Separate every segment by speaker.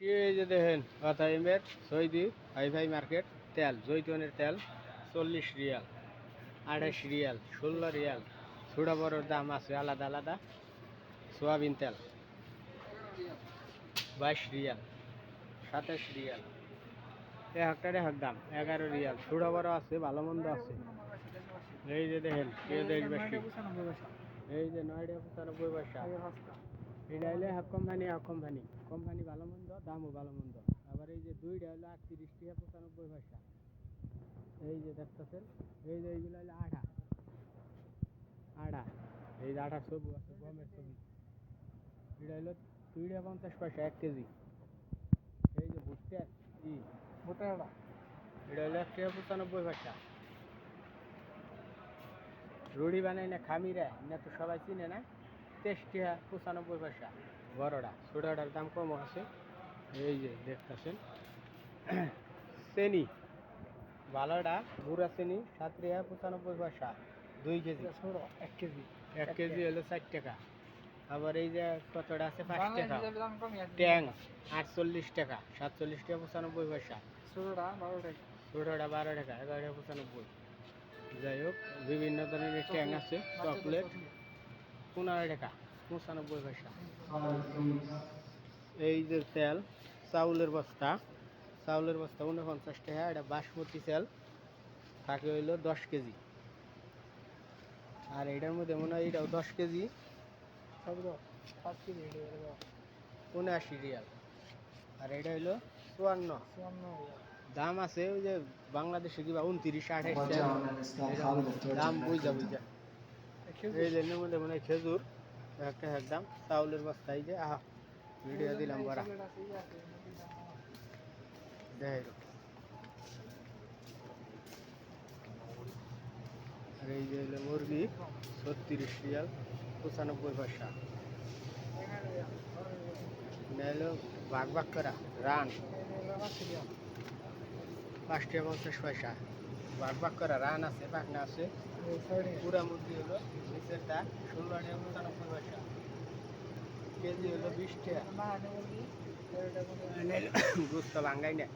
Speaker 1: এই যে দেখেন অথাইমের সৌদি হাইফাই মার্কেট তেল জৈতুনের তেল 40 রিয়াল 28 রিয়াল 16 রিয়াল ছোট বড়োর দাম আছে আলাদা আলাদা। সোয়াবিন তেল 22 রিয়াল 27 রিয়াল একটার এক দাম 11 রিয়াল ছোট বড়ো আছে ভালো মন্দ আছে। এই যে দেখেন দেশবাসী এই যে 9.95 পয়সা এটা হলে হাফ কোম্পানি কোম্পানি ভালো মন্দ দামও ভালো মন্দ। আবার এই যে দুইটা হলো 38.95 পয়সা। এই যে দেখতেছেন এই যে এইগুলো হলো আটা এই যে আটার ছবি আছে গমের ছবি। এটা হলো 2.50 পয়সা 1 কেজি। এই যে ভুট্টা ভুট্টা এটা হলো 1.95 পয়সা। রুটি বানাই না খামিরা না তো সবাই চিনে না 23.95 পয়সা বড়টা। ছোটটার দাম কম আছে। এই যে দেখতেছেন চেনি ভালোটা গুঁড়া চেনি 7.95 পয়সা 2 কেজি। 1 কেজি হলো 4 টাকা। আবার এই যে কতটা আছে 5 টাকা ট্যাং 48 টাকা 47.95 পয়সা। ছোটটা 12 টাকা 11.95। যাই হোক বিভিন্ন ধরনের ট্যাং আছে। চকলেট 15 টাকা 95 পয়সা। এই যে তেল চাউলের বস্তা 49 টাকা। এটা বাসমতি চাল থাকে হইলো 10 কেজি। আর এটার মধ্যে মনে হয় এটাও 10 কেজি 79 রিয়াল। আর এটা হইলো 54 দাম আছে ওই যে বাংলাদেশে কিবা 29-28 দাম বুঝা। এই যে মধ্যে মনে হয় খেজুর একটা একদম চাউলের বস্তা। এই যে আহা ভিডিও দিলাম বড়া দেখ। আর এই যে হলো মুরগি 36 রিয়াল 95 পয়সা। হলো ভাগ করা রান 5.50 পয়সা। ভাগ করা রান আছে পাখনা আছে। পুরা মুরগি হলো নিচেরটা 16.95 পয়সা। কেজি হলো 20 টাকা। বুঝতে ভাঙ্গাই না।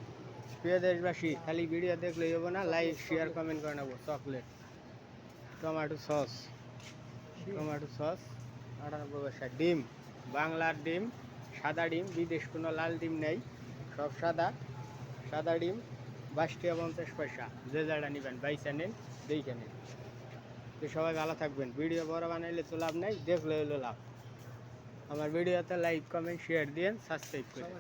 Speaker 1: প্রিয় দেশবাসী খালি ভিডিও দেখলেই হবো না, লাইক শেয়ার কমেন্ট করে নেবো। চকলেট টমেটো সস 98 পয়সা। ডিম বাংলার ডিম সাদা ডিম, বিদেশ কোনো লাল ডিম নেই, সব সাদা ডিম 22.50 পয়সা। যে যারা নেবেন বাইসা নেন দেখে নেন। তো সবাই ভালো থাকবেন। ভিডিও বড় বানাইলে তো লাভ নেই, দেখলে হলো লাভ। আমার ভিডিওতে লাইক কমেন্ট শেয়ার দিন, সাবস্ক্রাইব করুন।